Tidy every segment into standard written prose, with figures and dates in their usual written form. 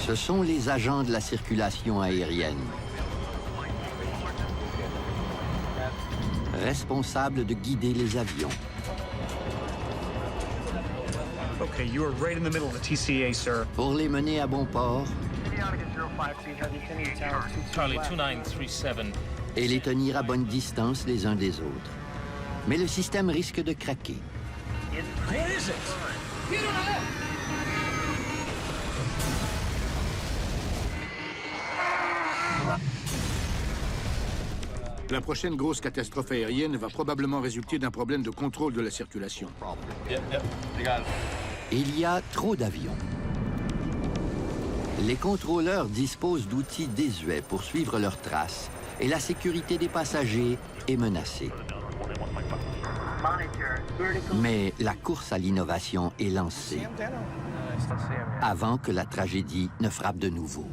Ce sont les agents de la circulation aérienne, responsables de guider les avions. Okay, you are right in the middle of the TCA, sir. Pour les mener à bon port Charlie 2937. et les tenir à bonne distance les uns des autres. Mais le système risque de craquer. What is it? La prochaine grosse catastrophe aérienne va probablement résulter d'un problème de contrôle de la circulation. Il y a trop d'avions. Les contrôleurs disposent d'outils désuets pour suivre leurs traces et la sécurité des passagers est menacée. Mais la course à l'innovation est lancée avant que la tragédie ne frappe de nouveau.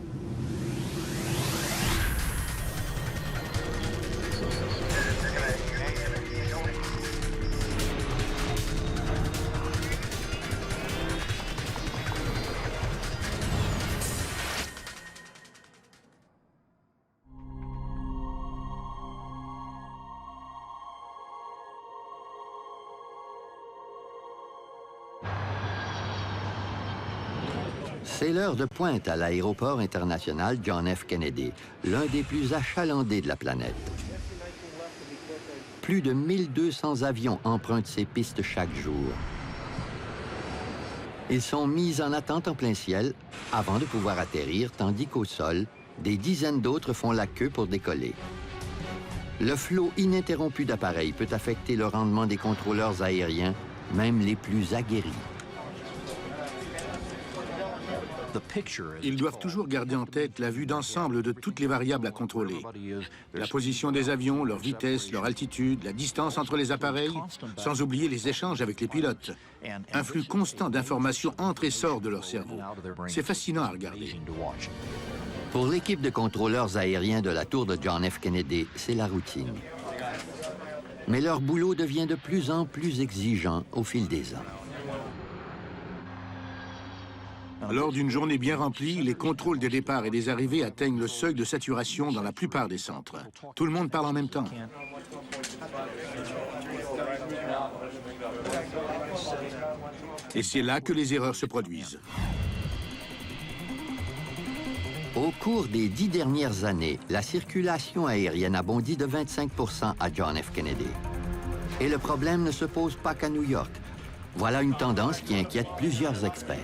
C'est l'heure de pointe à l'aéroport international John F. Kennedy, l'un des plus achalandés de la planète. Plus de 1200 avions empruntent ces pistes chaque jour. Ils sont mis en attente en plein ciel avant de pouvoir atterrir, tandis qu'au sol, des dizaines d'autres font la queue pour décoller. Le flot ininterrompu d'appareils peut affecter le rendement des contrôleurs aériens, même les plus aguerris. Ils doivent toujours garder en tête la vue d'ensemble de toutes les variables à contrôler. La position des avions, leur vitesse, leur altitude, la distance entre les appareils, sans oublier les échanges avec les pilotes. Un flux constant d'informations entre et sort de leur cerveau. C'est fascinant à regarder. Pour l'équipe de contrôleurs aériens de la tour de John F. Kennedy, c'est la routine. Mais leur boulot devient de plus en plus exigeant au fil des ans. Lors d'une journée bien remplie, les contrôles des départs et des arrivées atteignent le seuil de saturation dans la plupart des centres. Tout le monde parle en même temps. Et c'est là que les erreurs se produisent. Au cours des 10 dernières années, la circulation aérienne a bondi de 25 % à John F. Kennedy. Et le problème ne se pose pas qu'à New York. Voilà une tendance qui inquiète plusieurs experts.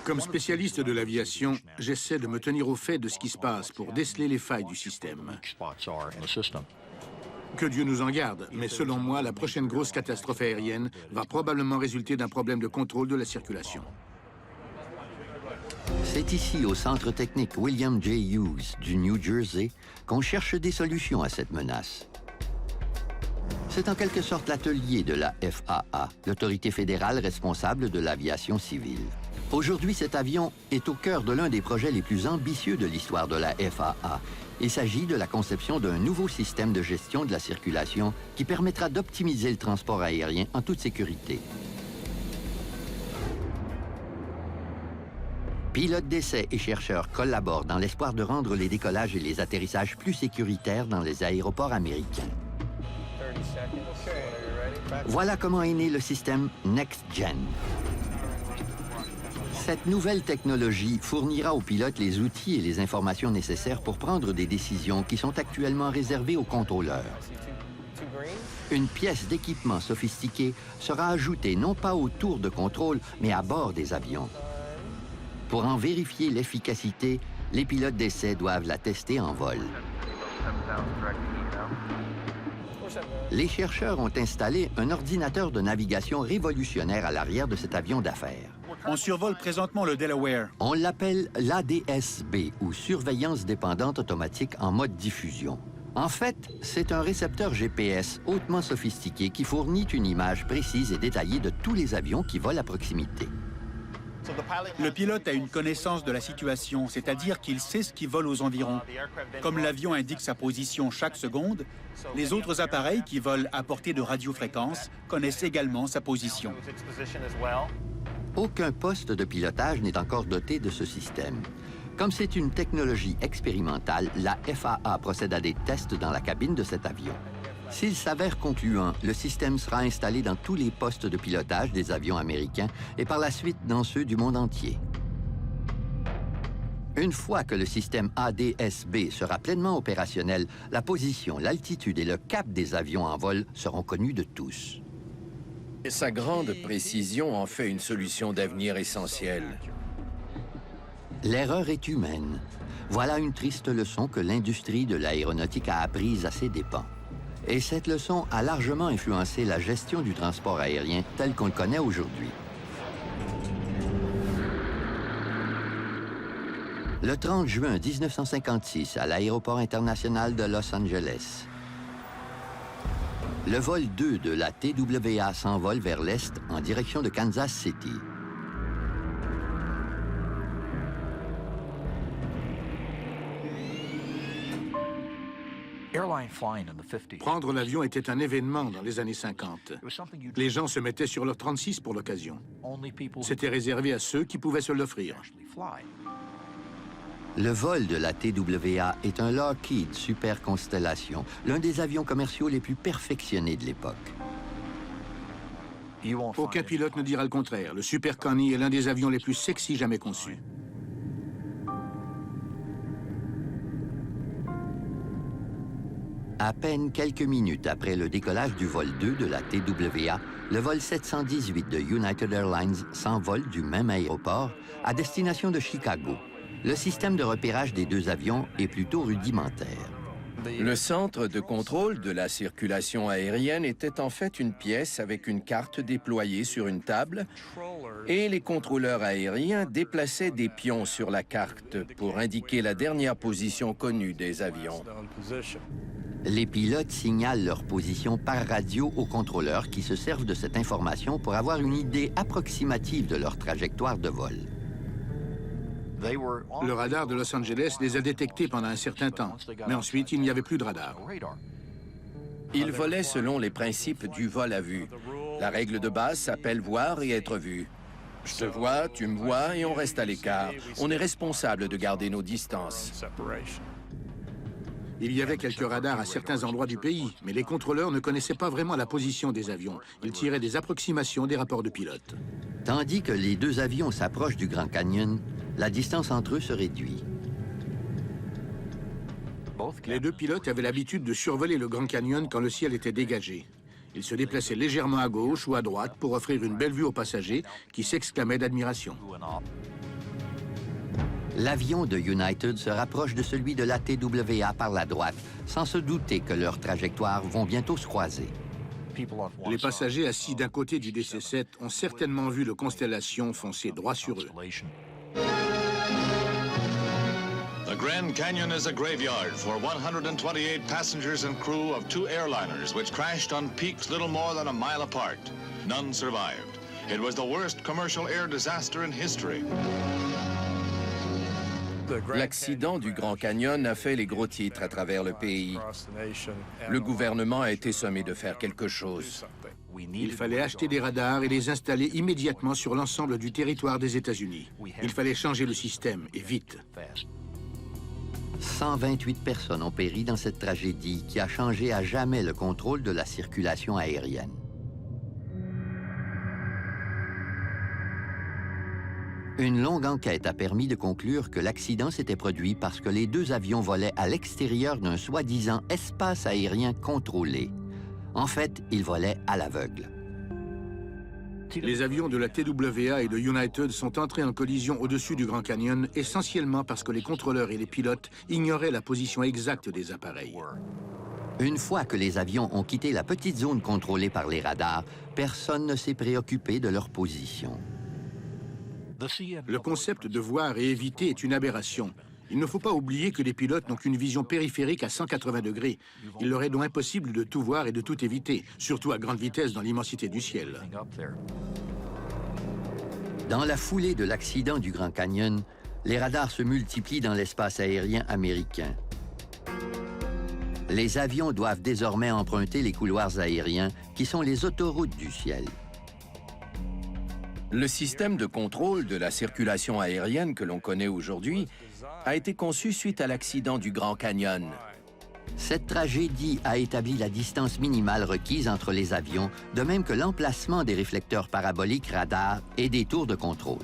Comme spécialiste de l'aviation, j'essaie de me tenir au fait de ce qui se passe pour déceler les failles du système. Que Dieu nous en garde, mais selon moi, la prochaine grosse catastrophe aérienne va probablement résulter d'un problème de contrôle de la circulation. C'est ici, au Centre technique William J. Hughes du New Jersey, qu'on cherche des solutions à cette menace. C'est en quelque sorte l'atelier de la FAA, l'autorité fédérale responsable de l'aviation civile. Aujourd'hui, cet avion est au cœur de l'un des projets les plus ambitieux de l'histoire de la FAA. Il s'agit de la conception d'un nouveau système de gestion de la circulation qui permettra d'optimiser le transport aérien en toute sécurité. Pilotes d'essai et chercheurs collaborent dans l'espoir de rendre les décollages et les atterrissages plus sécuritaires dans les aéroports américains. Voilà comment est né le système NextGen. Cette nouvelle technologie fournira aux pilotes les outils et les informations nécessaires pour prendre des décisions qui sont actuellement réservées aux contrôleurs. Une pièce d'équipement sophistiquée sera ajoutée non pas aux tours de contrôle, mais à bord des avions. Pour en vérifier l'efficacité, les pilotes d'essai doivent la tester en vol. Les chercheurs ont installé un ordinateur de navigation révolutionnaire à l'arrière de cet avion d'affaires. On survole présentement le Delaware. On l'appelle l'ADS-B, ou surveillance dépendante automatique en mode diffusion. En fait, c'est un récepteur GPS hautement sophistiqué qui fournit une image précise et détaillée de tous les avions qui volent à proximité. Le pilote a une connaissance de la situation, c'est-à-dire qu'il sait ce qui vole aux environs. Comme l'avion indique sa position chaque seconde, les autres appareils qui volent à portée de radiofréquence connaissent également sa position. Aucun poste de pilotage n'est encore doté de ce système. Comme c'est une technologie expérimentale, la FAA procède à des tests dans la cabine de cet avion. S'il s'avère concluant, le système sera installé dans tous les postes de pilotage des avions américains et par la suite dans ceux du monde entier. Une fois que le système ADS-B sera pleinement opérationnel, la position, l'altitude et le cap des avions en vol seront connus de tous. Sa grande précision en fait une solution d'avenir essentielle. L'erreur est humaine. Voilà une triste leçon que l'industrie de l'aéronautique a apprise à ses dépens. Et cette leçon a largement influencé la gestion du transport aérien tel qu'on le connaît aujourd'hui. Le 30 juin 1956, à l'aéroport international de Los Angeles, le vol 2 de la TWA s'envole vers l'est en direction de Kansas City. Prendre l'avion était un événement dans les années 50. Les gens se mettaient sur leur 36 pour l'occasion. C'était réservé à ceux qui pouvaient se l'offrir. Le vol de la TWA est un Lockheed Super Constellation, l'un des avions commerciaux les plus perfectionnés de l'époque. Aucun pilote ne dira le contraire. Le Super Connie est l'un des avions les plus sexy jamais conçus. À peine quelques minutes après le décollage du vol 2 de la TWA, le vol 718 de United Airlines s'envole du même aéroport à destination de Chicago. Le système de repérage des deux avions est plutôt rudimentaire. Le centre de contrôle de la circulation aérienne était en fait une pièce avec une carte déployée sur une table et les contrôleurs aériens déplaçaient des pions sur la carte pour indiquer la dernière position connue des avions. Les pilotes signalent leur position par radio aux contrôleurs qui se servent de cette information pour avoir une idée approximative de leur trajectoire de vol. Le radar de Los Angeles les a détectés pendant un certain temps, mais ensuite, il n'y avait plus de radar. Ils volaient selon les principes du vol à vue. La règle de base s'appelle voir et être vu. Je te vois, tu me vois et on reste à l'écart. On est responsable de garder nos distances. Il y avait quelques radars à certains endroits du pays, mais les contrôleurs ne connaissaient pas vraiment la position des avions. Ils tiraient des approximations des rapports de pilotes. Tandis que les deux avions s'approchent du Grand Canyon, la distance entre eux se réduit. Les deux pilotes avaient l'habitude de survoler le Grand Canyon quand le ciel était dégagé. Ils se déplaçaient légèrement à gauche ou à droite pour offrir une belle vue aux passagers qui s'exclamaient d'admiration. L'avion de United se rapproche de celui de la TWA par la droite, sans se douter que leurs trajectoires vont bientôt se croiser. Les passagers assis d'un côté du DC-7 ont certainement vu le Constellation foncer droit sur eux. The Grand Canyon is a graveyard for 128 passengers and crew of two airliners which crashed on peaks little more than a mile apart. None survived. It was the worst commercial air disaster in history. L'accident du Grand Canyon a fait les gros titres à travers le pays. Le gouvernement a été sommé de faire quelque chose. Il fallait acheter des radars et les installer immédiatement sur l'ensemble du territoire des États-Unis. Il fallait changer le système, et vite. 128 personnes ont péri dans cette tragédie qui a changé à jamais le contrôle de la circulation aérienne. Une longue enquête a permis de conclure que l'accident s'était produit parce que les deux avions volaient à l'extérieur d'un soi-disant espace aérien contrôlé. En fait, ils volaient à l'aveugle. Les avions de la TWA et de United sont entrés en collision au-dessus du Grand Canyon essentiellement parce que les contrôleurs et les pilotes ignoraient la position exacte des appareils. Une fois que les avions ont quitté la petite zone contrôlée par les radars, personne ne s'est préoccupé de leur position. Le concept de voir et éviter est une aberration. Il ne faut pas oublier que les pilotes n'ont qu'une vision périphérique à 180 degrés. Il leur est donc impossible de tout voir et de tout éviter, surtout à grande vitesse dans l'immensité du ciel. Dans la foulée de l'accident du Grand Canyon, les radars se multiplient dans l'espace aérien américain. Les avions doivent désormais emprunter les couloirs aériens qui sont les autoroutes du ciel. Le système de contrôle de la circulation aérienne que l'on connaît aujourd'hui a été conçu suite à l'accident du Grand Canyon. Cette tragédie a établi la distance minimale requise entre les avions, de même que l'emplacement des réflecteurs paraboliques radars et des tours de contrôle.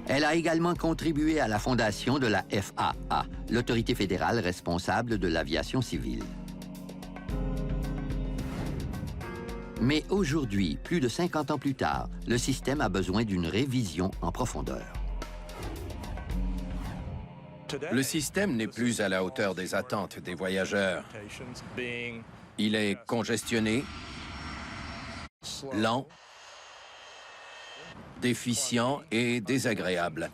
Elle a également contribué à la fondation de la FAA, l'autorité fédérale responsable de l'aviation civile. Mais aujourd'hui, plus de 50 ans plus tard, le système a besoin d'une révision en profondeur. Le système n'est plus à la hauteur des attentes des voyageurs. Il est congestionné, lent, déficient et désagréable.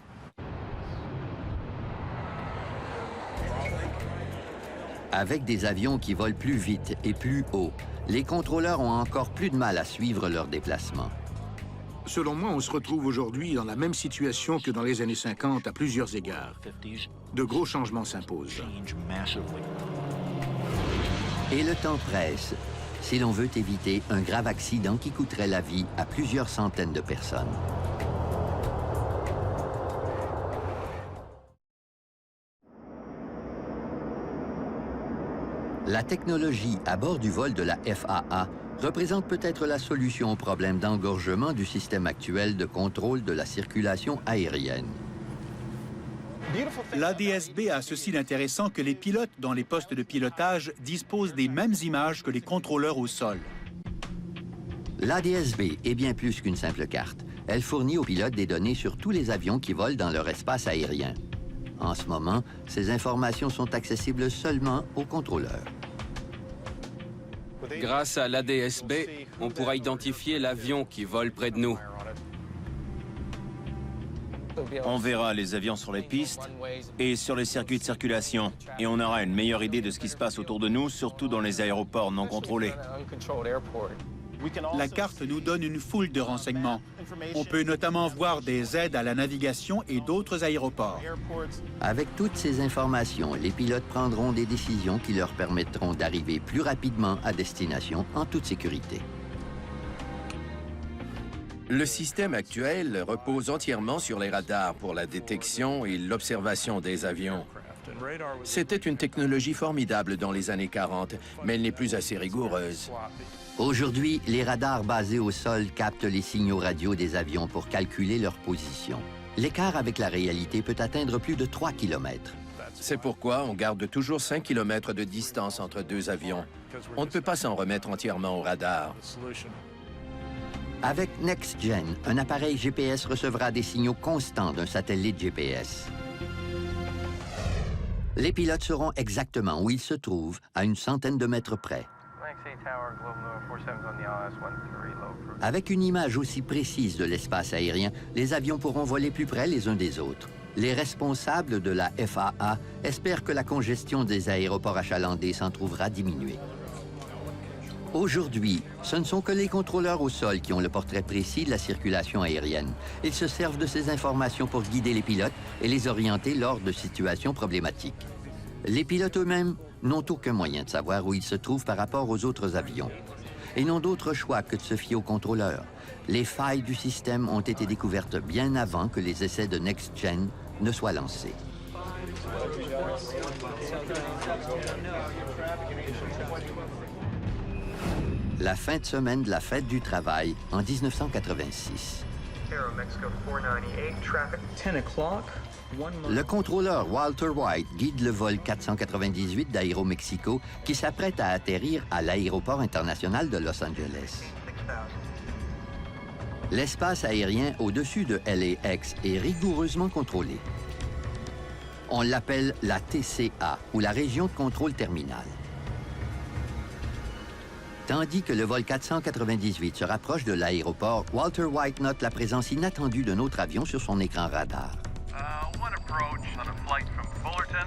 Avec des avions qui volent plus vite et plus haut, les contrôleurs ont encore plus de mal à suivre leurs déplacements. Selon moi, on se retrouve aujourd'hui dans la même situation que dans les années 50 à plusieurs égards. De gros changements s'imposent. Et le temps presse si l'on veut éviter un grave accident qui coûterait la vie à plusieurs centaines de personnes. La technologie à bord du vol de la FAA représente peut-être la solution au problème d'engorgement du système actuel de contrôle de la circulation aérienne. L'ADS-B a ceci d'intéressant que les pilotes dans les postes de pilotage disposent des mêmes images que les contrôleurs au sol. L'ADS-B est bien plus qu'une simple carte. Elle fournit aux pilotes des données sur tous les avions qui volent dans leur espace aérien. En ce moment, ces informations sont accessibles seulement aux contrôleurs. Grâce à l'ADS-B, on pourra identifier l'avion qui vole près de nous. On verra les avions sur les pistes et sur les circuits de circulation. Et on aura une meilleure idée de ce qui se passe autour de nous, surtout dans les aéroports non contrôlés. La carte nous donne une foule de renseignements. On peut notamment voir des aides à la navigation et d'autres aéroports. Avec toutes ces informations, les pilotes prendront des décisions qui leur permettront d'arriver plus rapidement à destination en toute sécurité. Le système actuel repose entièrement sur les radars pour la détection et l'observation des avions. C'était une technologie formidable dans les années 40, mais elle n'est plus assez rigoureuse. Aujourd'hui, les radars basés au sol captent les signaux radio des avions pour calculer leur position. L'écart avec la réalité peut atteindre plus de 3 km. C'est pourquoi on garde toujours 5 km de distance entre deux avions. On ne peut pas s'en remettre entièrement au radar. Avec NextGen, un appareil GPS recevra des signaux constants d'un satellite GPS. Les pilotes sauront exactement où ils se trouvent à une centaine de mètres près. Avec une image aussi précise de l'espace aérien, les avions pourront voler plus près les uns des autres. Les responsables de la FAA espèrent que la congestion des aéroports achalandés s'en trouvera diminuée. Aujourd'hui, ce ne sont que les contrôleurs au sol qui ont le portrait précis de la circulation aérienne. Ils se servent de ces informations pour guider les pilotes et les orienter lors de situations problématiques. Les pilotes eux-mêmes n'ont aucun moyen de savoir où ils se trouvent par rapport aux autres avions. Ils n'ont d'autre choix que de se fier aux contrôleurs. Les failles du système ont été découvertes bien avant que les essais de NextGen ne soient lancés. La fin de semaine de la fête du travail en 1986. Le contrôleur Walter White guide le vol 498 d'Aéromexico qui s'apprête à atterrir à l'aéroport international de Los Angeles. L'espace aérien au-dessus de LAX est rigoureusement contrôlé. On l'appelle la TCA, ou la région de contrôle terminal. Tandis que le vol 498 se rapproche de l'aéroport, Walter White note la présence inattendue d'un autre avion sur son écran radar. One approach on a flight from Fullerton.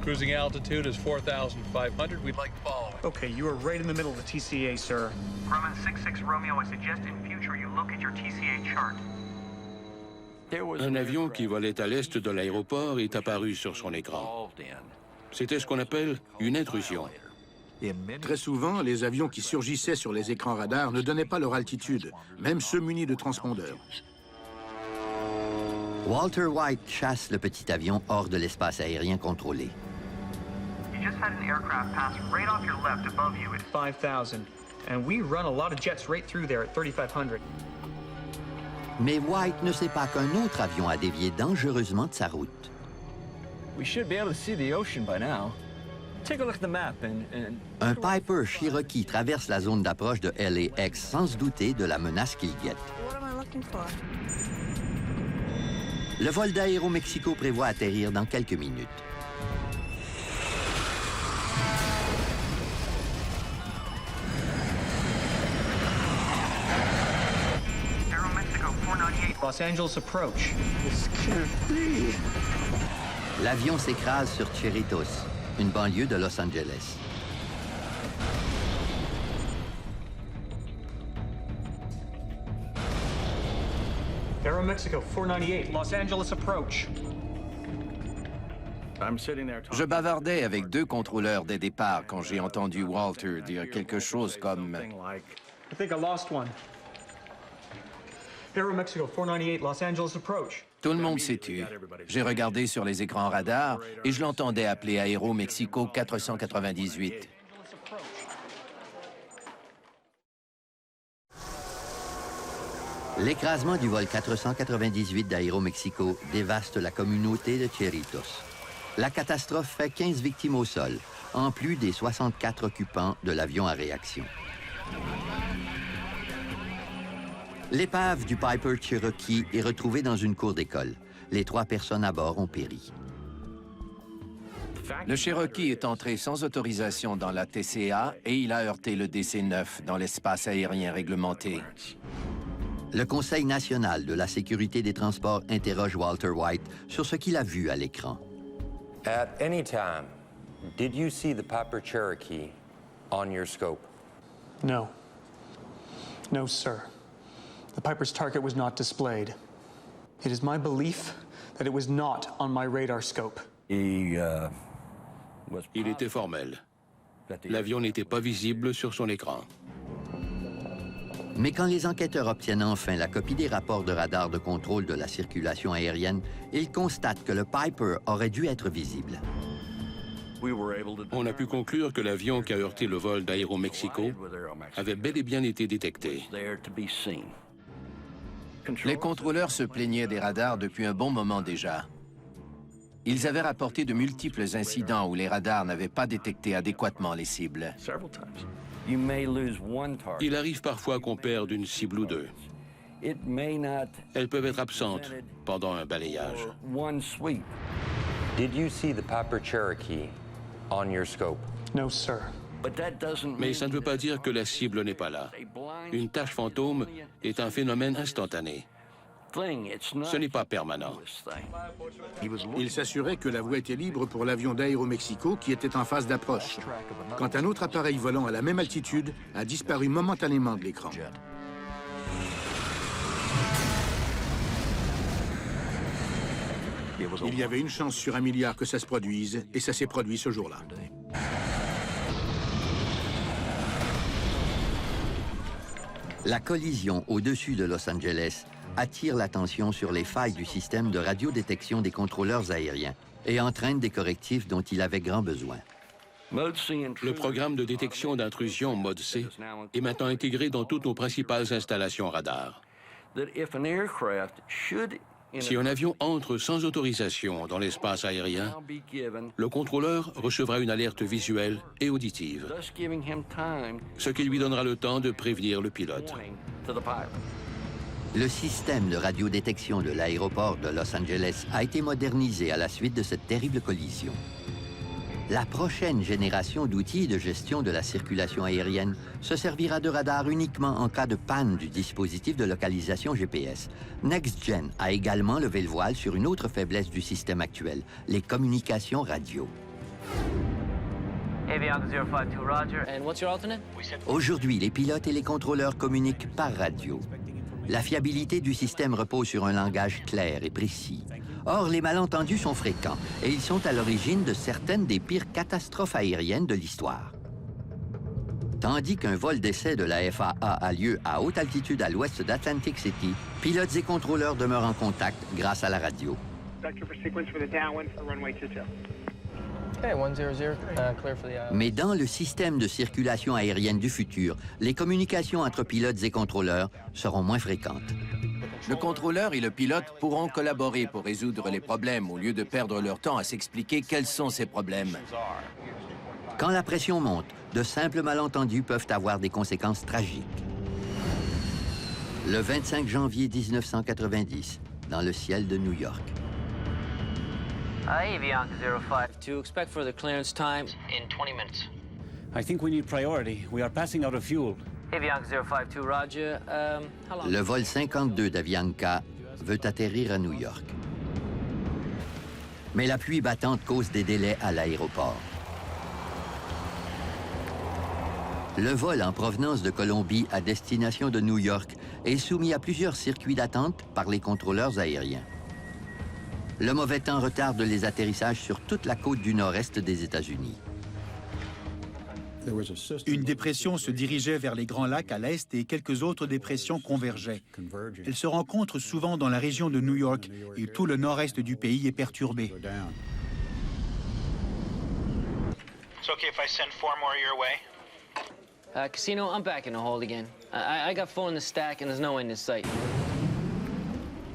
Cruising altitude is 4,500. We'd like to follow it. Okay, you are right in the middle of the TCA, sir. Grumman 66 Romeo, I suggest in future you look at your TCA chart. Un avion qui volait à l'est de l'aéroport est apparu sur son écran. C'était ce qu'on appelle une intrusion. Très souvent, les avions qui surgissaient sur les écrans radars ne donnaient pas leur altitude, même ceux munis de transpondeurs. Walter White chasse le petit avion hors de l'espace aérien contrôlé. You just had an aircraft pass right off your left above you at 5,000. And we run a lot of jets right through there at 3,500. Mais White ne sait pas qu'un autre avion a dévié dangereusement de sa route. We should be able to see the ocean by now. Take a look at the map and... Un Piper Cherokee traverse la zone d'approche de LAX sans se douter de la menace qu'il guette. What am I looking for? Le vol d'Aéromexico prévoit atterrir dans quelques minutes. Aeromexico 498. Los Angeles approach. This can't be. L'avion s'écrase sur Cerritos, une banlieue de Los Angeles. Aeromexico 498. Los Angeles approach. Je bavardais avec deux contrôleurs des départs quand j'ai entendu Walter dire quelque chose comme I think I lost one. Aeromexico 498. Los Angeles approach. Tout le monde s'est tu. J'ai regardé sur les écrans radars et je l'entendais appeler Aéromexico 498. L'écrasement du vol 498 d'Aéromexico dévaste la communauté de Cerritos. La catastrophe fait 15 victimes au sol, en plus des 64 occupants de l'avion à réaction. L'épave du Piper Cherokee est retrouvée dans une cour d'école. Les 3 personnes à bord ont péri. Le Cherokee est entré sans autorisation dans la TCA et il a heurté le DC-9 dans l'espace aérien réglementé. Le Conseil national de la sécurité des transports interroge Walter White sur ce qu'il a vu à l'écran. At any time, did you see the Piper Cherokee on your scope? No. No, sir. The Piper's target was not displayed. It is my belief that it was not on my radar scope. Il était formel. L'avion n'était pas visible sur son écran. Mais quand les enquêteurs obtiennent enfin la copie des rapports de radar de contrôle de la circulation aérienne, ils constatent que le Piper aurait dû être visible. On a pu conclure que l'avion qui a heurté le vol d'Aéromexico avait bel et bien été détecté. Les contrôleurs se plaignaient des radars depuis un bon moment déjà. Ils avaient rapporté de multiples incidents où les radars n'avaient pas détecté adéquatement les cibles. Il arrive parfois qu'on perde une cible ou deux. Elles peuvent être absentes pendant un balayage. Did you see the Piper Cherokee on your scope? No, sir. Mais ça ne veut pas dire que la cible n'est pas là. Une tache fantôme est un phénomène instantané. Ce n'est pas permanent. Il s'assurait que la voie était libre pour l'avion d'Aéromexico qui était en phase d'approche, quand un autre appareil volant à la même altitude a disparu momentanément de l'écran. Il y avait une chance sur 1 milliard que ça se produise, et ça s'est produit ce jour-là. La collision au-dessus de Los Angeles attire l'attention sur les failles du système de radiodétection des contrôleurs aériens et entraîne des correctifs dont il avait grand besoin. Le programme de détection d'intrusion Mode C est maintenant intégré dans toutes nos principales installations radar. Si un avion entre sans autorisation dans l'espace aérien, le contrôleur recevra une alerte visuelle et auditive, ce qui lui donnera le temps de prévenir le pilote. Le système de radiodétection de l'aéroport de Los Angeles a été modernisé à la suite de cette terrible collision. La prochaine génération d'outils de gestion de la circulation aérienne se servira de radar uniquement en cas de panne du dispositif de localisation GPS. NextGen a également levé le voile sur une autre faiblesse du système actuel, les communications radio. Avion 052, roger. And what's your alternate? Aujourd'hui, les pilotes et les contrôleurs communiquent par radio. La fiabilité du système repose sur un langage clair et précis. Or, les malentendus sont fréquents et ils sont à l'origine de certaines des pires catastrophes aériennes de l'histoire. Tandis qu'un vol d'essai de la FAA a lieu à haute altitude à l'ouest d'Atlantic City, pilotes et contrôleurs demeurent en contact grâce à la radio. Mais dans le système de circulation aérienne du futur, les communications entre pilotes et contrôleurs seront moins fréquentes. Le contrôleur et le pilote pourront collaborer pour résoudre les problèmes au lieu de perdre leur temps à s'expliquer quels sont ces problèmes. Quand la pression monte, de simples malentendus peuvent avoir des conséquences tragiques. Le 25 janvier 1990, dans le ciel de New York. Avianca 052, expect for the clearance time in 20 minutes. I think we need priority. We are passing out of fuel. Avianca 052, roger. How long? Le vol 52 d'Avianca veut atterrir à New York. Mais la pluie battante cause des délais à l'aéroport. Le vol en provenance de Colombie à destination de New York est soumis à plusieurs circuits d'attente par les contrôleurs aériens. Le mauvais temps retarde les atterrissages sur toute la côte du nord-est des États-Unis. Une dépression se dirigeait vers les Grands Lacs à l'est et quelques autres dépressions convergeaient. Elles se rencontrent souvent dans la région de New York et tout le nord-est du pays est perturbé. It's okay if I send 4 more your way. Casino, I'm back in the hold again. I got 4 in the stack and there's no end in sight.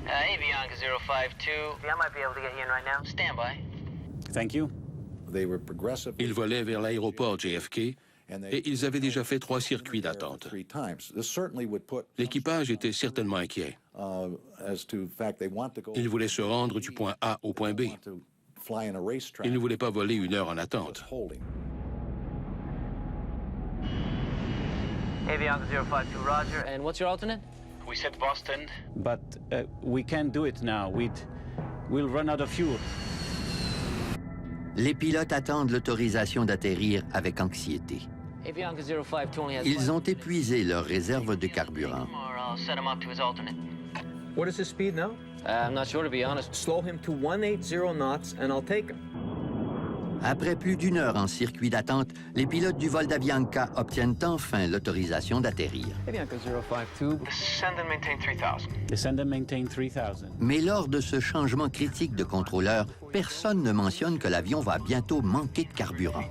Avianca 052. Yeah, I might be able to get you in right now. Stand by. Thank you. Ils volaient vers l'aéroport JFK et ils avaient déjà fait 3 circuits d'attente. L'équipage était certainement inquiet. Ils voulaient se rendre du point A au point B. Ils ne voulaient pas voler 1 heure en attente. Avianca 052, roger. And what's your alternate? We said Boston. But we can't do it now. We'll run out of fuel. Les pilotes attendent l'autorisation d'atterrir avec anxiété. Avianca 052 only has Ils ont épuisé leurs réserves de carburant. or I'll set him up to his alternate. What is his speed now? I'm not sure, to be honest. Slow him to 180 knots and I'll take him. Après plus d'1 heure en circuit d'attente, les pilotes du vol d'Avianca obtiennent enfin l'autorisation d'atterrir. Avianca 052. Descend and maintain 3000. Descend and maintain 3000. Mais lors de ce changement critique de contrôleur, personne ne mentionne que l'avion va bientôt manquer de carburant.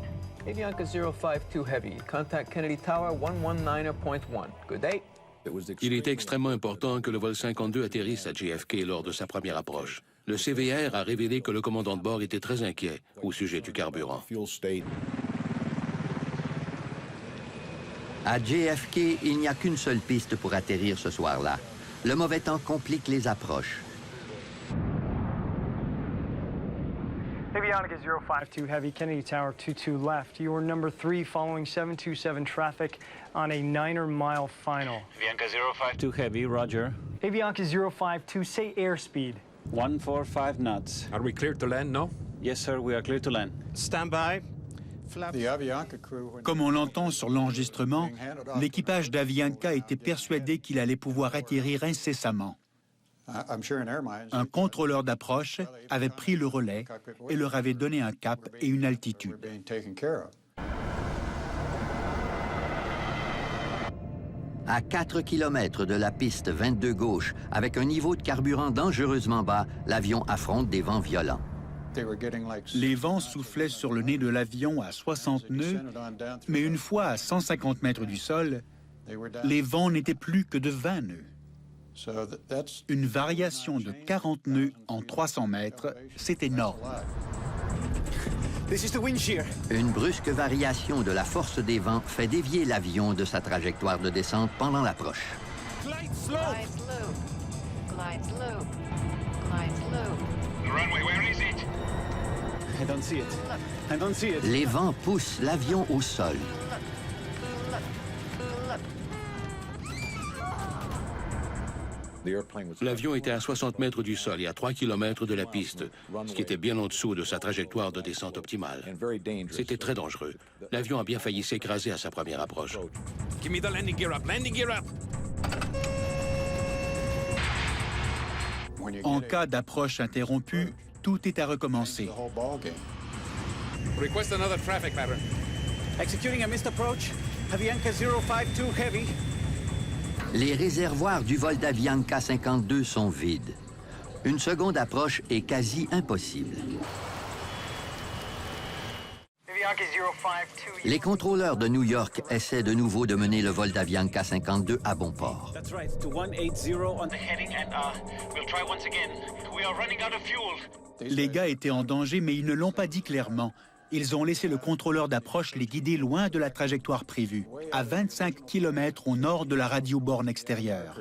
Avianca 052 Heavy. Contact Kennedy Tower 119.1. Good day. Il était extrêmement important que le vol 52 atterrisse à JFK lors de sa première approche. Le CVR a révélé que le commandant de bord était très inquiet au sujet du carburant. À JFK, il n'y a qu'une seule piste pour atterrir ce soir-là. Le mauvais temps complique les approches. Avianca 052 Heavy, Kennedy Tower 22 left. You are number 3 following 727 traffic on a 9-mile final. Avianca 052. 2 Heavy, roger. Avianca 052, say airspeed. 145 knots. Are we cleared to land now? Yes, sir, we are clear to land. Stand by. Comme on l'entend sur l'enregistrement, l'équipage d'Avianca était persuadé qu'il allait pouvoir atterrir incessamment. Un contrôleur d'approche avait pris le relais et leur avait donné un cap et une altitude. À 4 km de la piste 22 gauche, avec un niveau de carburant dangereusement bas, l'avion affronte des vents violents. Les vents soufflaient sur le nez de l'avion à 60 nœuds, mais une fois à 150 mètres du sol, les vents n'étaient plus que de 20 nœuds. Une variation de 40 nœuds en 300 mètres, c'est énorme. Une brusque variation de la force des vents fait dévier l'avion de sa trajectoire de descente pendant l'approche. Glide slope. Glide slope. Glide slope. The runway, where is it? I don't see it. I don't see it. Les vents poussent l'avion au sol. L'avion était à 60 mètres du sol et à 3 km de la piste, ce qui était bien en dessous de sa trajectoire de descente optimale. C'était très dangereux. L'avion a bien failli s'écraser à sa première approche. Give me the landing gear up. Landing gear up. En cas d'approche interrompue, tout est à recommencer. Request another traffic pattern. Executing a missed approach. Avianca 052 Heavy. Les réservoirs du vol d'Avianca 52 sont vides. Une seconde approche est quasi impossible. Les contrôleurs de New York essaient de nouveau de mener le vol d'Avianca 52 à bon port. Les gars étaient en danger, mais ils ne l'ont pas dit clairement. Ils ont laissé le contrôleur d'approche les guider loin de la trajectoire prévue, à 25 km au nord de la radioborne extérieure.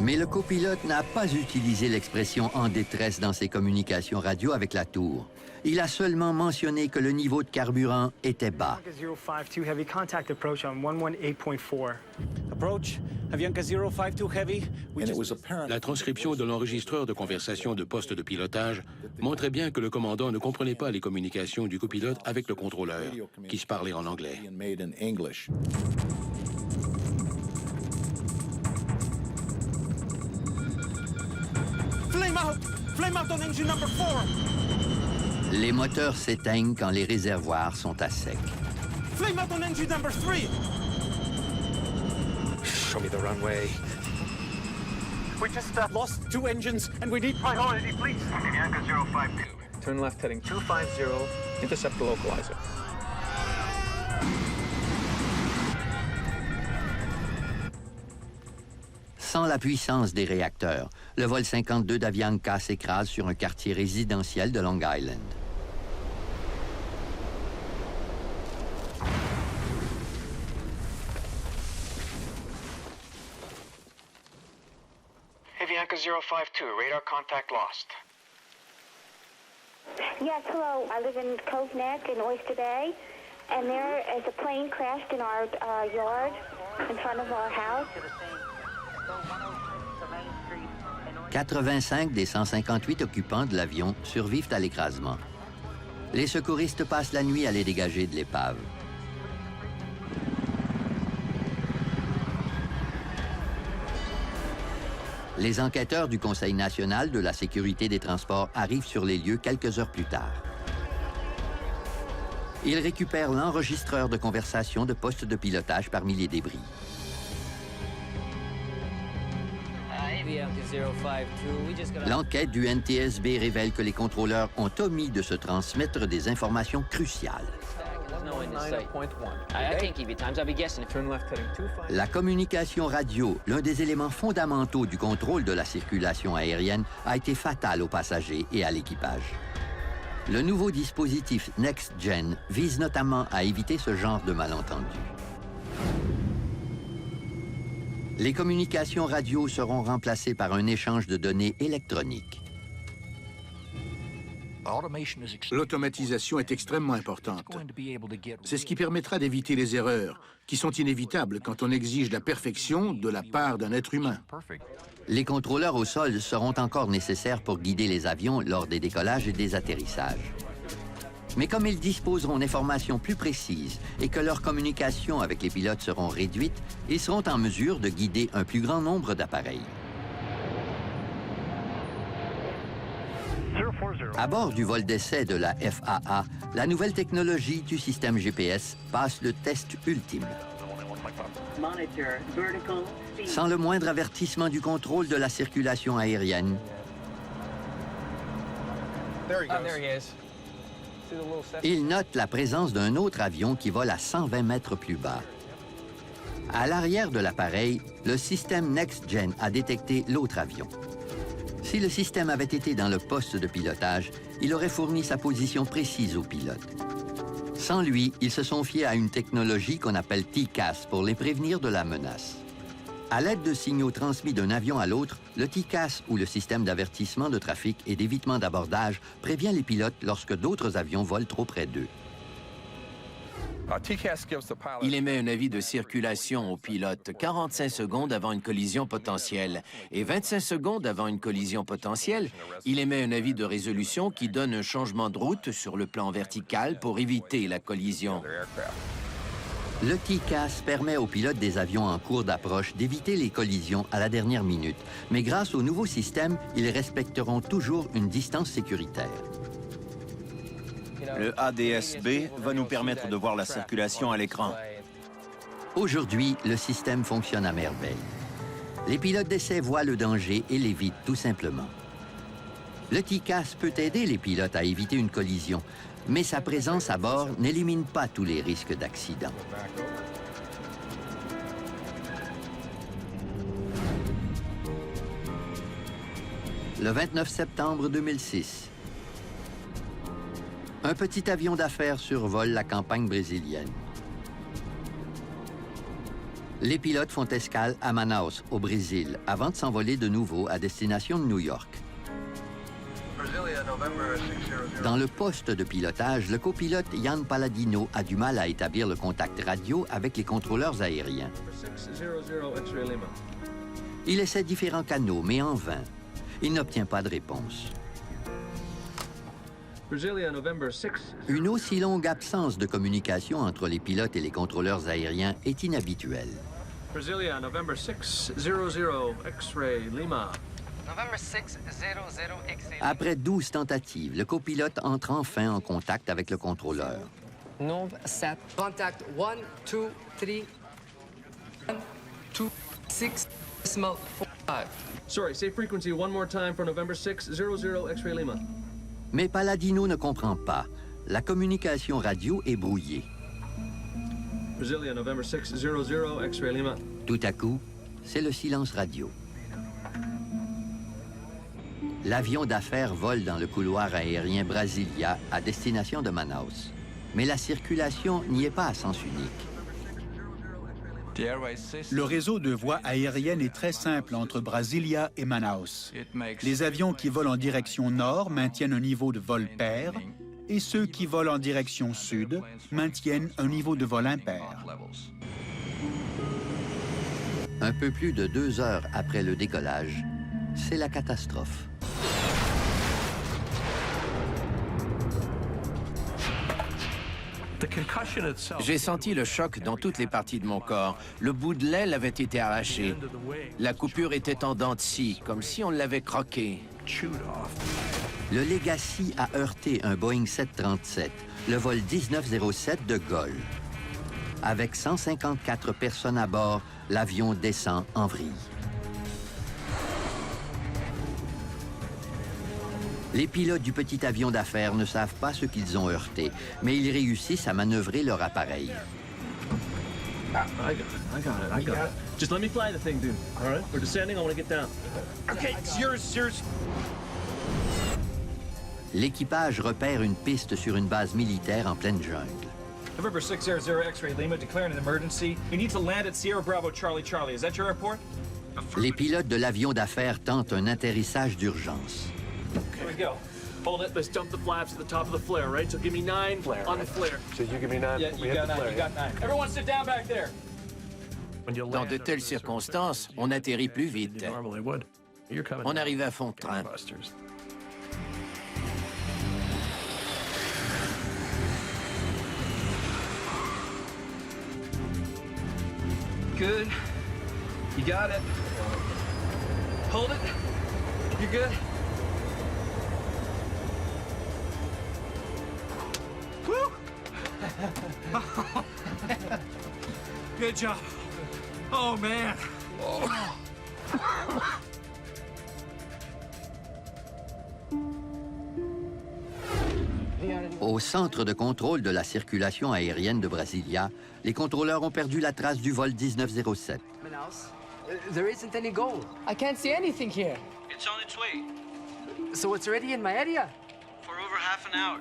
Mais le copilote n'a pas utilisé l'expression « en détresse » dans ses communications radio avec la tour. Il a seulement mentionné que le niveau de carburant était bas. Avianca 052 Heavy, contact approach on 118.4. Approach, Avianca 052 Heavy. La transcription de l'enregistreur de conversation de poste de pilotage montrait bien que le commandant ne comprenait pas les communications du copilote avec le contrôleur, qui se parlait en anglais. Flame out on engine number 4. Les moteurs s'éteignent quand les réservoirs sont à sec. Flame out on engine number 3. Show me the runway. We just lost 2 engines and we need priority, please. Avianca 052. Turn left heading 250, intercept the localizer. Sans la puissance des réacteurs, le vol 52 d'Avianca s'écrase sur un quartier résidentiel de Long Island. Avianca 052, radar contact lost. Yes, hello. I live in Cove Neck in Oyster Bay, and there is a plane crashed in our yard in front of our house. 85 des 158 occupants de l'avion survivent à l'écrasement. Les secouristes passent la nuit à les dégager de l'épave. Les enquêteurs du Conseil national de la sécurité des transports arrivent sur les lieux quelques heures plus tard. Ils récupèrent l'enregistreur de conversation de poste de pilotage parmi les débris. L'enquête du NTSB révèle que les contrôleurs ont omis de se transmettre des informations cruciales. La communication radio, l'un des éléments fondamentaux du contrôle de la circulation aérienne, a été fatale aux passagers et à l'équipage. Le nouveau dispositif NextGen vise notamment à éviter ce genre de malentendus. Les communications radio seront remplacées par un échange de données électroniques. L'automatisation est extrêmement importante. C'est ce qui permettra d'éviter les erreurs, qui sont inévitables quand on exige la perfection de la part d'un être humain. Les contrôleurs au sol seront encore nécessaires pour guider les avions lors des décollages et des atterrissages. Mais comme ils disposeront d'informations plus précises et que leurs communications avec les pilotes seront réduites, ils seront en mesure de guider un plus grand nombre d'appareils. À bord du vol d'essai de la FAA, la nouvelle technologie du système GPS passe le test ultime. Sans le moindre avertissement du contrôle de la circulation aérienne, il note la présence d'un autre avion qui vole à 120 mètres plus bas. À l'arrière de l'appareil, le système NextGen a détecté l'autre avion. Si le système avait été dans le poste de pilotage, il aurait fourni sa position précise au pilote. Sans lui, ils se sont fiés à une technologie qu'on appelle TCAS pour les prévenir de la menace. À l'aide de signaux transmis d'un avion à l'autre, le TCAS, ou le système d'avertissement de trafic et d'évitement d'abordage, prévient les pilotes lorsque d'autres avions volent trop près d'eux. Il émet un avis de circulation au pilote 45 secondes avant une collision potentielle. Et 25 secondes avant une collision potentielle, il émet un avis de résolution qui donne un changement de route sur le plan vertical pour éviter la collision. Le TCAS permet aux pilotes des avions en cours d'approche d'éviter les collisions à la dernière minute. Mais grâce au nouveau système, ils respecteront toujours une distance sécuritaire. Le ADS-B va nous permettre de voir la circulation à l'écran. Aujourd'hui, le système fonctionne à merveille. Les pilotes d'essai voient le danger et l'évitent tout simplement. Le TCAS peut aider les pilotes à éviter une collision, mais sa présence à bord n'élimine pas tous les risques d'accident. Le 29 septembre 2006, un petit avion d'affaires survole la campagne brésilienne. Les pilotes font escale à Manaus, au Brésil, avant de s'envoler de nouveau à destination de New York. Dans le poste de pilotage, le copilote Jan Palladino a du mal à établir le contact radio avec les contrôleurs aériens. Il essaie différents canaux, mais en vain. Il n'obtient pas de réponse. Une aussi longue absence de communication entre les pilotes et les contrôleurs aériens est inhabituelle. Brasilia, November 600 X-ray Lima. November 600 X-ray. Après 12 tentatives, le copilote entre enfin en contact avec le contrôleur. Nov 7. Contact 1, 2, 3. 1, 2, 6, 5. Sorry, say frequency one more time for November 600 X-ray Lima. Mais Palladino ne comprend pas. La communication radio est brouillée. Brasilia, November 600 X-ray Lima. Tout à coup, c'est le silence radio. L'avion d'affaires vole dans le couloir aérien Brasilia à destination de Manaus. Mais la circulation n'y est pas à sens unique. Le réseau de voies aériennes est très simple entre Brasilia et Manaus. Les avions qui volent en direction nord maintiennent un niveau de vol pair et ceux qui volent en direction sud maintiennent un niveau de vol impair. Un peu plus de 2 heures après le décollage, c'est la catastrophe. J'ai senti le choc dans toutes les parties de mon corps. Le bout de l'aile avait été arraché. La coupure était en dents de scie, comme si on l'avait croqué. Le Legacy a heurté un Boeing 737, le vol 1907 de Gaulle. Avec 154 personnes à bord, l'avion descend en vrille. Les pilotes du petit avion d'affaires ne savent pas ce qu'ils ont heurté, mais ils réussissent à manœuvrer leur appareil. I got it. Just let me fly the thing, dude. All right? We're descending, I want to get down. Okay, it's yours. L'équipage repère une piste sur une base militaire en pleine jungle. November 600 X-ray Lima, declaring an emergency. We need to land at Sierra Bravo Charlie Charlie. Is that your airport? Les pilotes de l'avion d'affaires tentent un atterrissage d'urgence. Here we go. Hold it, let's dump the flaps at the top of the flare, right? So give me 9 on the flare. So you give me 9, yeah, we hit the flare. You got 9. Everyone sit down back there. Dans de telles circonstances, on atterrit plus vite. On arrive à fond de train. Good. You got it. Hold it. You're good. Woo! Good job. Oh, man. Au centre de contrôle de la circulation aérienne de Brasilia, les contrôleurs ont perdu la trace du vol 1907. There isn't any gold. I can't see anything here. It's on its way. So it's already in my area? For over half an hour.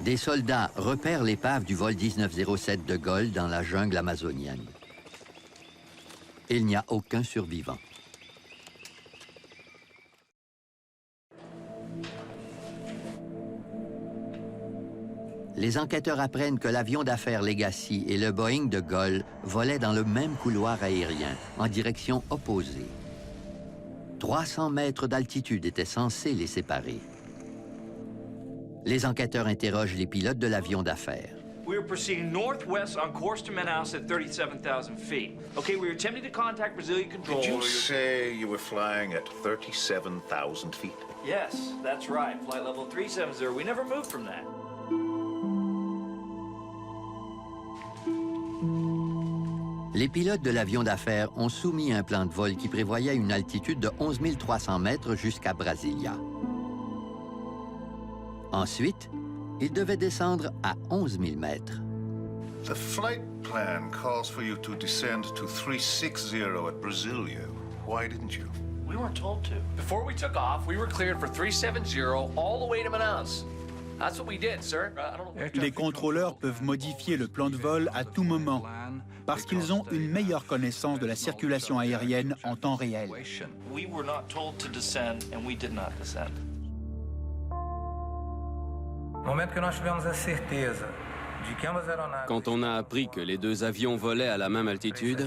Des soldats repèrent l'épave du vol 1907 de Gaulle dans la jungle amazonienne. Il n'y a aucun survivant. Les enquêteurs apprennent que l'avion d'affaires Legacy et le Boeing de Gaulle volaient dans le même couloir aérien, en direction opposée. 300 mètres d'altitude étaient censés les séparer. Les enquêteurs interrogent les pilotes de l'avion d'affaires. We were proceeding northwest on course to Manaus at 37,000 feet. Okay, we were attempting to contact Brazilian control. Did you say you were flying at 37,000 feet? Yes, that's right. Flight level 370. We never moved from that. Les pilotes de l'avion d'affaires ont soumis un plan de vol qui prévoyait une altitude de 11 300 mètres jusqu'à Brasilia. Ensuite, ils devaient descendre à 11 000 mètres. The flight plan calls for you to descend to 360 at Brasilia. Why didn't you? We weren't told to. Before we took off, we were cleared for 370 all the way to Manaus. That's what we did, sir. Les contrôleurs peuvent modifier le plan de vol à tout moment parce qu'ils ont une meilleure connaissance de la circulation aérienne en temps réel. We were not told to descend, and we did not descend. Quand on a appris que les deux avions volaient à la même altitude,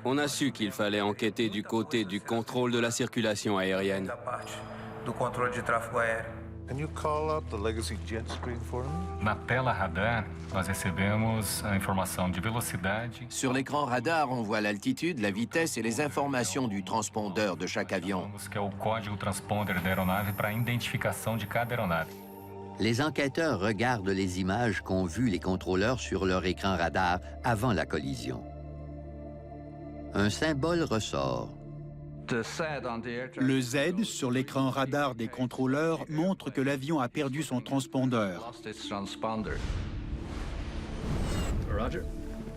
on a su qu'il fallait enquêter du côté du contrôle de la circulation aérienne. Can you call up the Legacy jet stream for me? Na tela radar, nós recebemos a informação de velocidade. Sur l'écran radar, on voit l'altitude, la vitesse et les informations du transpondeur de chaque avion. Que é o código transponder da aeronave para a identificação de cada aeronave. Les enquêteurs regardent les images qu'ont vues les contrôleurs sur leur écran radar avant la collision. Un symbole ressort. Le Z sur l'écran radar des contrôleurs montre que l'avion a perdu son transpondeur.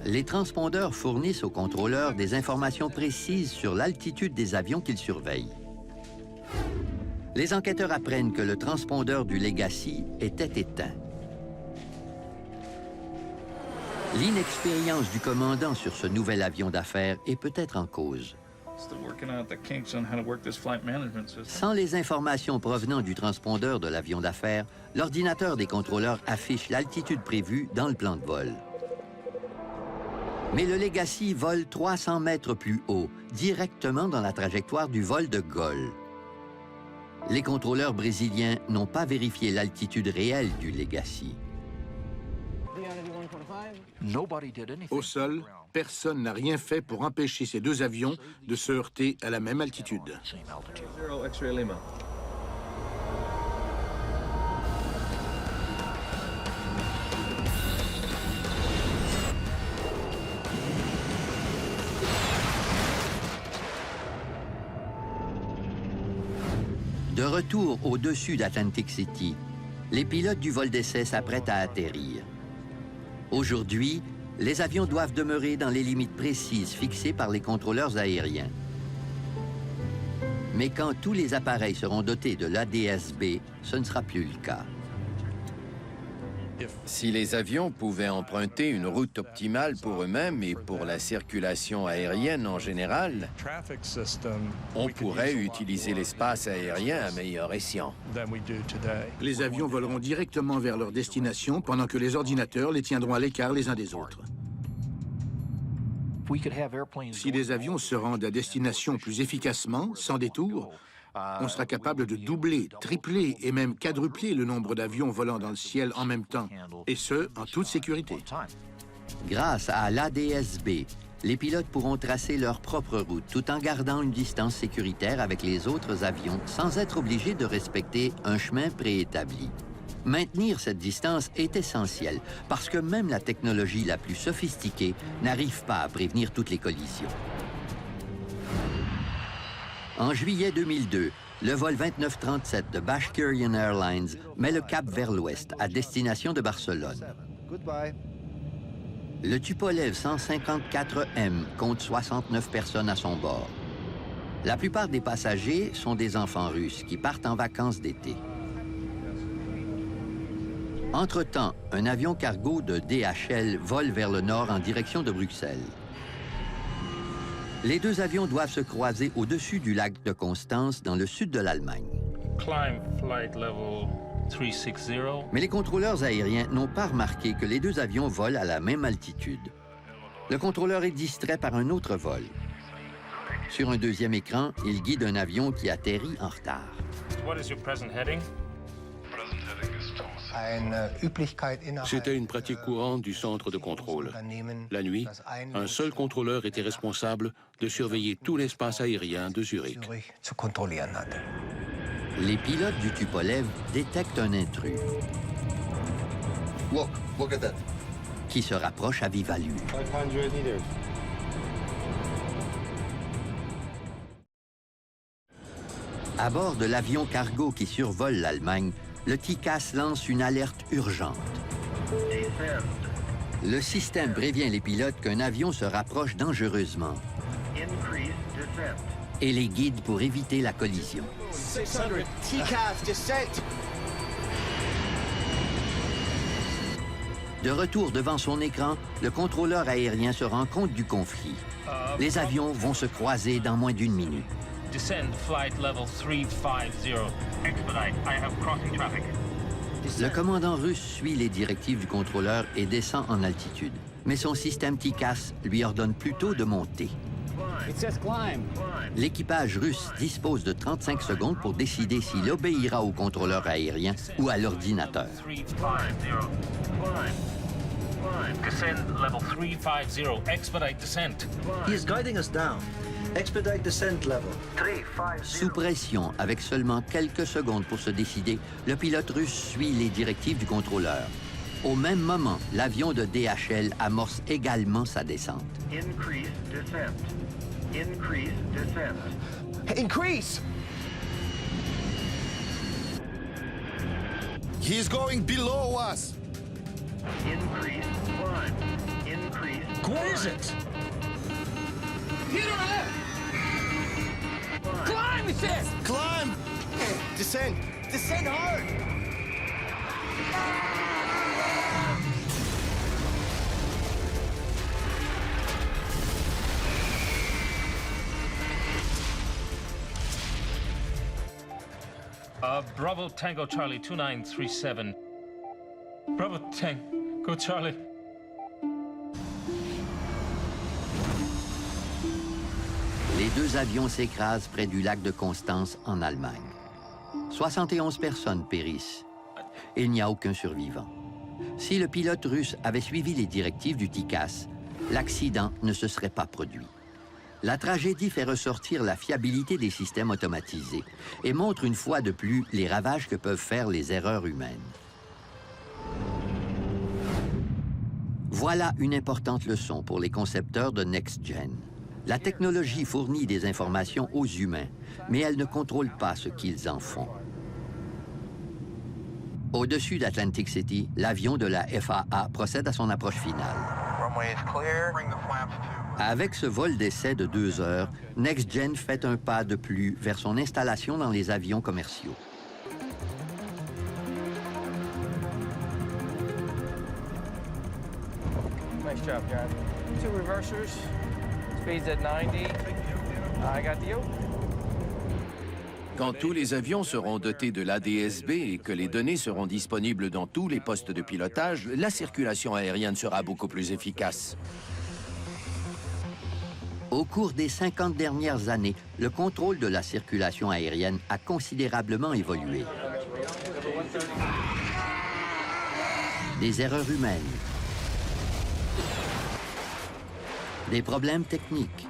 Les transpondeurs fournissent aux contrôleurs des informations précises sur l'altitude des avions qu'ils surveillent. Les enquêteurs apprennent que le transpondeur du Legacy était éteint. L'inexpérience du commandant sur ce nouvel avion d'affaires est peut-être en cause. Sans les informations provenant du transpondeur de l'avion d'affaires, l'ordinateur des contrôleurs affiche l'altitude prévue dans le plan de vol. Mais le Legacy vole 300 mètres plus haut, directement dans la trajectoire du vol de Gaulle. Les contrôleurs brésiliens n'ont pas vérifié l'altitude réelle du Legacy. Au sol, personne n'a rien fait pour empêcher ces deux avions de se heurter à la même altitude. De retour au-dessus d'Atlantic City, les pilotes du vol d'essai s'apprêtent à atterrir. Aujourd'hui, les avions doivent demeurer dans les limites précises fixées par les contrôleurs aériens. Mais quand tous les appareils seront dotés de l'ADS-B, ce ne sera plus le cas. Si les avions pouvaient emprunter une route optimale pour eux-mêmes et pour la circulation aérienne en général, on pourrait utiliser l'espace aérien à meilleur escient. Les avions voleront directement vers leur destination pendant que les ordinateurs les tiendront à l'écart les uns des autres. Si les avions se rendent à destination plus efficacement, sans détour, on sera capable de doubler, tripler et même quadrupler le nombre d'avions volant dans le ciel en même temps, et ce, en toute sécurité. Grâce à l'ADS-B, les pilotes pourront tracer leur propre route tout en gardant une distance sécuritaire avec les autres avions sans être obligés de respecter un chemin préétabli. Maintenir cette distance est essentiel parce que même la technologie la plus sophistiquée n'arrive pas à prévenir toutes les collisions. En juillet 2002, le vol 2937 de Bashkirian Airlines met le cap vers l'ouest, à destination de Barcelone. Le Tupolev 154M compte 69 personnes à son bord. La plupart des passagers sont des enfants russes qui partent en vacances d'été. Entre-temps, un avion cargo de DHL vole vers le nord en direction de Bruxelles. Les deux avions doivent se croiser au-dessus du lac de Constance, dans le sud de l'Allemagne. Mais les contrôleurs aériens n'ont pas remarqué que les deux avions volent à la même altitude. Le contrôleur est distrait par un autre vol. Sur un deuxième écran, il guide un avion qui atterrit en retard. C'était une pratique courante du centre de contrôle. La nuit, un seul contrôleur était responsable de surveiller tout l'espace aérien de Zurich. Les pilotes du Tupolev détectent un intrus. Look at that. Qui se rapproche à vive allure. 500 meters. À bord de l'avion cargo qui survole l'Allemagne, le TICAS lance une alerte urgente. Le système prévient les pilotes qu'un avion se rapproche dangereusement et les guide pour éviter la collision. 600 TICAS descent. De retour devant son écran, le contrôleur aérien se rend compte du conflit. Les avions vont se croiser dans moins d'une minute. Descend flight level 350. Expedite. I have crossing traffic. Le commandant russe suit les directives du contrôleur et descend en altitude. Mais son système TICAS lui ordonne plutôt de monter. L'équipage russe dispose de 35 secondes pour décider s'il obéira au contrôleur aérien ou à l'ordinateur. Descend level 350. Expedite descent. He is guiding us down. Expedite descent level 350. Sous pression, avec seulement quelques secondes pour se décider, le pilote russe suit les directives du contrôleur. Au même moment, l'avion de DHL amorce également sa descente. Increase descent. Increase descent. Increase! He's going below us. Increase climb. Increase. Where is it? Hit or left. Climb, it says! Climb. Descend. Descend hard. Bravo Tango Charlie 2937. Bravo Tango Charlie. Les deux avions s'écrasent près du lac de Constance, en Allemagne. 71 personnes périssent. Il n'y a aucun survivant. Si le pilote russe avait suivi les directives du TICAS, l'accident ne se serait pas produit. La tragédie fait ressortir la fiabilité des systèmes automatisés et montre une fois de plus les ravages que peuvent faire les erreurs humaines. Voilà une importante leçon pour les concepteurs de NextGen. La technologie fournit des informations aux humains, mais elle ne contrôle pas ce qu'ils en font. Au-dessus d'Atlantic City, l'avion de la FAA procède à son approche finale. Avec ce vol d'essai de 2 heures, NextGen fait un pas de plus vers son installation dans les avions commerciaux. Nice job, John. 2 reversers. Speed's at 90. I got the yoke. Quand tous les avions seront dotés de l'ADS-B et que les données seront disponibles dans tous les postes de pilotage, la circulation aérienne sera beaucoup plus efficace. Au cours des 50 dernières années, le contrôle de la circulation aérienne a considérablement évolué. Des erreurs humaines, des problèmes techniques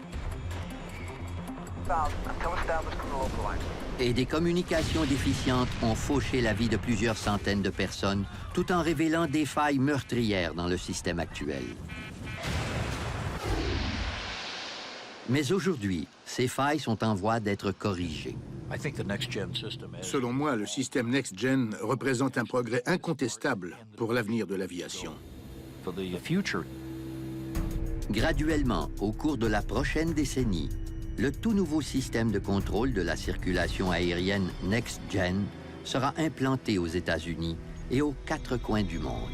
et des communications déficientes ont fauché la vie de plusieurs centaines de personnes, tout en révélant des failles meurtrières dans le système actuel. Mais aujourd'hui, ces failles sont en voie d'être corrigées. Selon moi, le système NextGen représente un progrès incontestable pour l'avenir de l'aviation. Graduellement, au cours de la prochaine décennie, le tout nouveau système de contrôle de la circulation aérienne NextGen sera implanté aux États-Unis et aux 4 coins du monde.